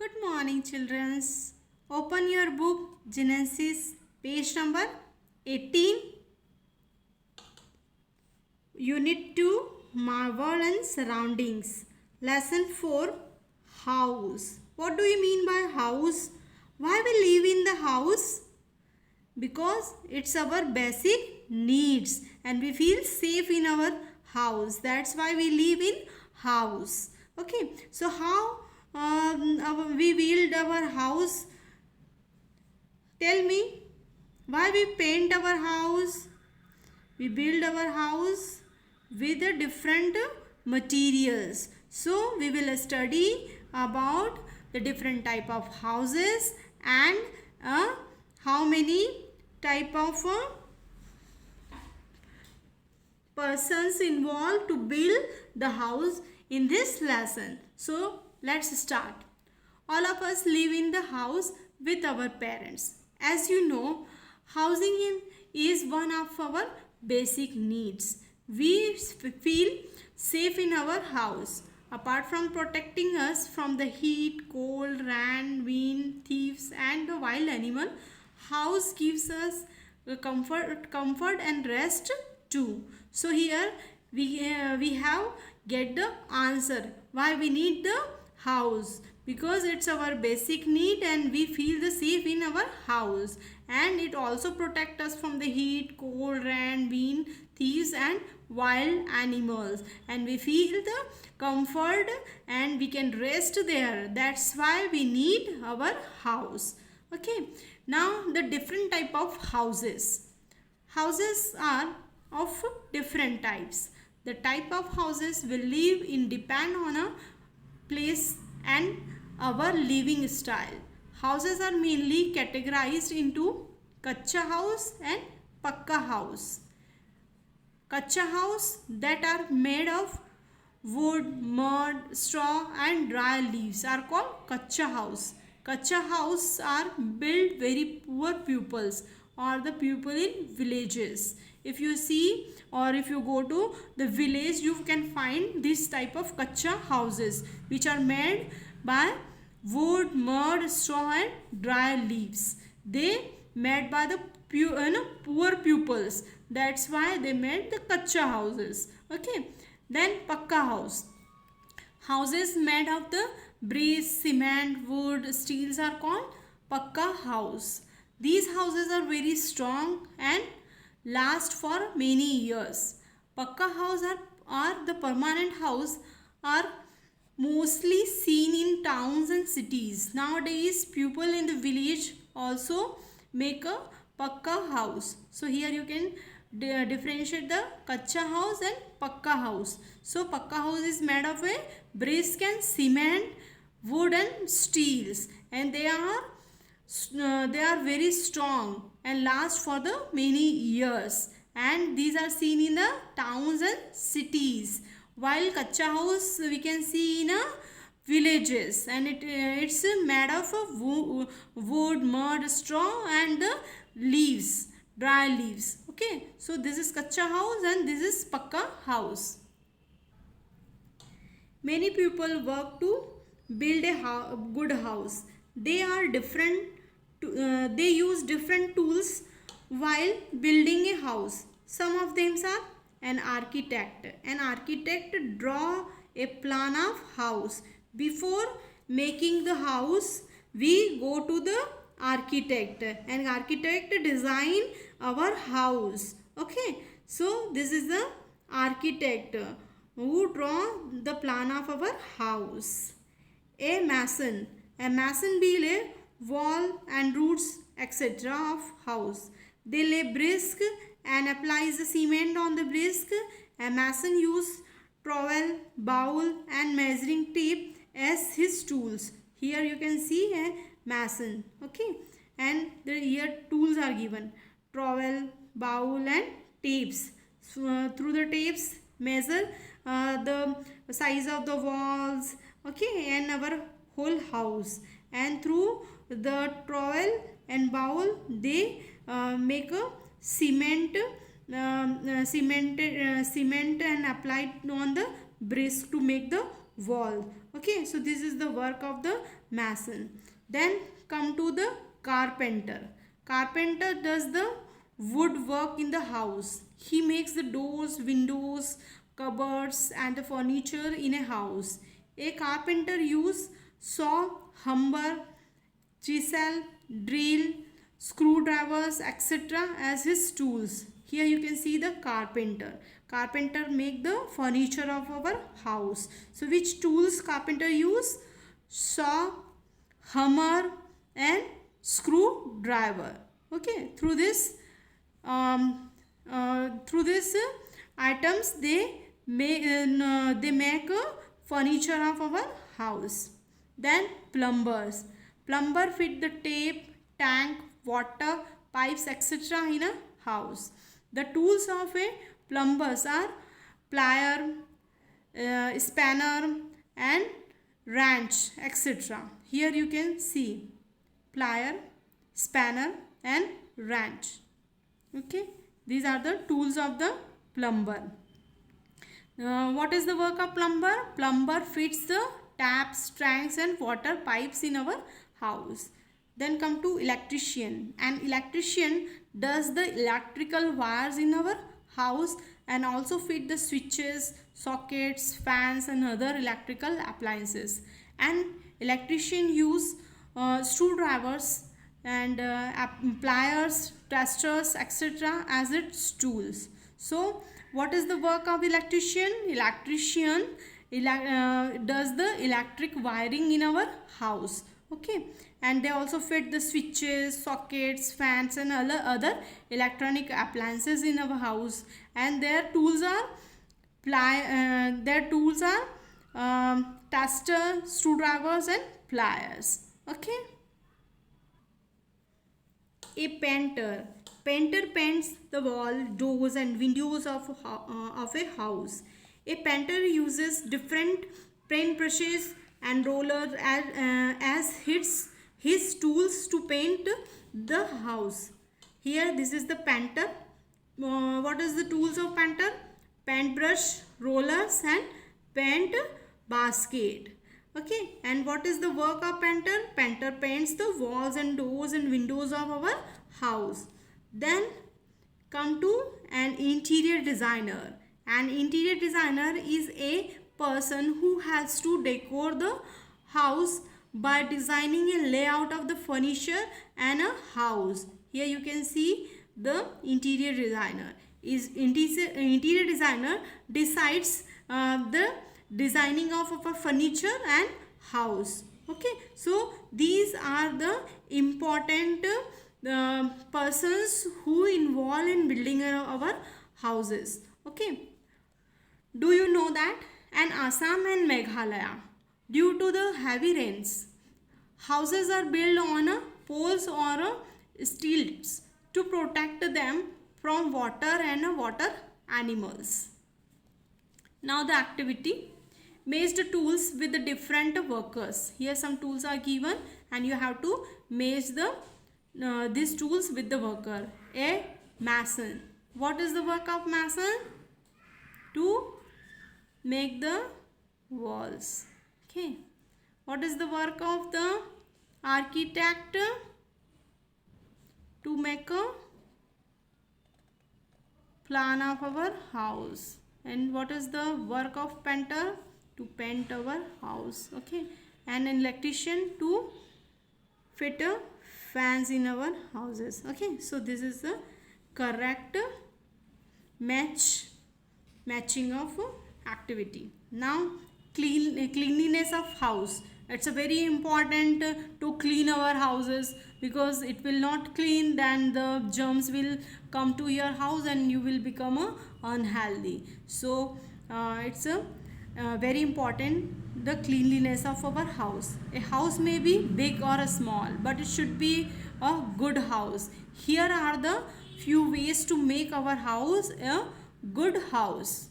Good morning, children. Open your book Genesis, page number 18. Unit 2, Marvel and Surroundings. Lesson 4, House. What do you mean by house? Why we live in the house? Because it's our basic needs and we feel safe in our house. That's why we live in house. Okay, so how we build our house? Tell me, why we paint our house? We build our house with the different materials. So we will study about the different type of houses and how many type of persons involved to build the house in this lesson. So let's start. All of us live in the house with our parents. As you know, housing is one of our basic needs. We feel safe in our house. Apart from protecting us from the heat, cold, rain, wind, thieves and the wild animal, house gives us comfort and rest too. So here we have get the answer why we need the house, because it's our basic need and we feel the safe in our house, and it also protect us from the heat, cold, rain, wind, thieves and wild animals, and we feel the comfort and we can rest there. That's why we need our house. Okay, now the different type of houses. Houses are of different types. The type of houses we live in depend on a place and our living style. Houses are mainly categorized into kacha house and pakka house. Kacha house that are made of wood, mud, straw and dry leaves are called kacha house. Kacha house are built very poor pupils or the people in villages. If you see or if you go to the village, you can find this type of kacha houses which are made by wood, mud, straw and dry leaves. They made by the poor pupils. That's why they made the kacha houses. Okay. Then pakka house. Houses made of the bricks, cement, wood, steels are called pakka house. These houses are very strong and last for many years. Pakka house are the permanent house are mostly seen in towns and cities. Nowadays, people in the village also make a pakka house. So here you can differentiate the kacha house and pakka house. So pakka house is made of a brick and cement, wood and steels, and they are very strong and last for the many years, and these are seen in the towns and cities, while kacha house we can see in villages, and it's made of wood, mud, straw and the leaves, dry leaves. Okay, so this is kacha house and this is pakka house. Many people work to build a good house. They are different. They use different tools while building a house. Some of them are an architect. An architect draw a plan of house. Before making the house, we go to the architect. An architect design our house. Okay, so this is the architect who draw the plan of our house. A mason build a wall and roots etc. of house. They lay brick and applies the cement on the brick. A mason use trowel, bowl and measuring tape as his tools. Here you can see a mason. Okay, and here tools are given: trowel, bowl and tapes. So, through the tapes measure the size of the walls, okay, and our whole house, and through the trowel and bowl they make a cement cement and apply it on the brick to make the wall. Okay, so this is the work of the mason. Then come to the carpenter. Carpenter does the wood work in the house. He makes the doors, windows, cupboards and the furniture in a house. A carpenter use saw, hammer, chisel, drill, screwdrivers, etc. as his tools. Here you can see the carpenter. Carpenter make the furniture of our house. So which tools carpenter use? Saw, hammer and screwdriver. Okay, through this items they make a furniture of our house. Then plumbers. Plumber fit the tape, tank, water, pipes, etc. in a house. The tools of a plumbers are plier, spanner and wrench, etc. Here you can see plier, spanner and wrench. Okay, these are the tools of the plumber. What is the work of plumber? Plumber fits the taps, tanks and water pipes in our house. Then come to electrician. An electrician does the electrical wires in our house and also fit the switches, sockets, fans and other electrical appliances. And electrician use screwdrivers and pliers, testers, etc. as its tools. So what is the work of electrician? Electrician does the electric wiring in our house. Okay, and they also fit the switches, sockets, fans and other electronic appliances in our house. And their tools are tester, screwdrivers and pliers. Okay. A painter. Painter paints the wall, doors and windows of a house. A painter uses different paint brushes and rollers as his tools to paint the house. Here this is the painter. What is the tools of painter? Paintbrush, rollers and paint basket. Okay, and what is the work of painter? Painter paints the walls and doors and windows of our house. Then come to an interior designer. An interior designer is a person who has to decor the house by designing a layout of the furniture and a house. Here you can see the interior designer. Interior designer decides the designing of our furniture and house. Okay, so these are the important persons who involve in building our houses. Okay, do you know that in Assam and Meghalaya, due to the heavy rains, houses are built on poles or stilts to protect them from water and water animals. Now the activity. Match the tools with the different workers. Here some tools are given and you have to match these tools with the worker. A mason. What is the work of mason? To make the walls. Okay. What is the work of the architect? To make a plan of our house. And what is the work of painter? To paint our house. Okay, and an electrician to fit fans in our houses. Okay, so this is the correct matching of activity. Now cleanliness of house. It's a very important to clean our houses, because it will not clean, then the germs will come to your house and you will become unhealthy. So it's a very important, the cleanliness of our house. A house may be big or a small, but it should be a good house. Here are the few ways to make our house a good house.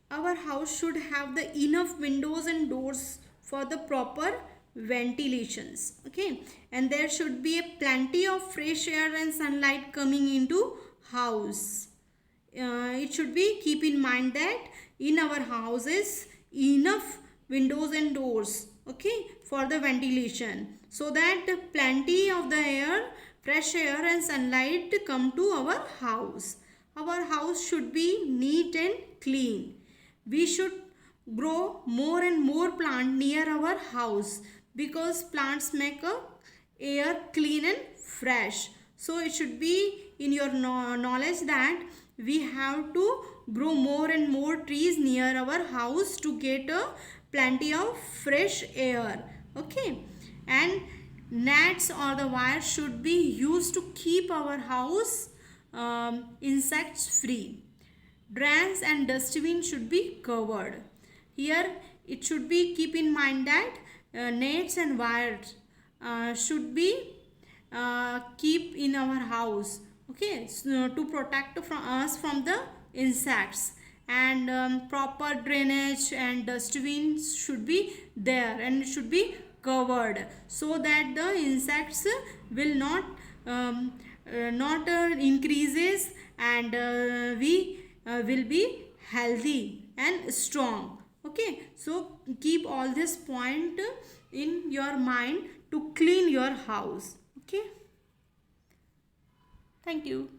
Our house should have the enough windows and doors for the proper ventilations. Okay, and there should be a plenty of fresh air and sunlight coming into house. it should be keep in mind that in our houses enough windows and doors, okay, for the ventilation, so that plenty of the air, fresh air and sunlight come to our house. Our house should be neat and clean. We should grow more and more plant near our house, because plants make a air clean and fresh. So it should be in your knowledge that we have to grow more and more trees near our house to get a plenty of fresh air, okay. And nets or the wire should be used to keep our house insects free. Drains and dustbin should be covered. Here it should be keep in mind that nets and wires should be keep in our house, okay, so to protect from us from the insects. And proper drainage and dustbins should be there and should be covered, so that the insects will not increases, and we will be healthy and strong, okay. So keep all this point in your mind to clean your house, okay. Thank you.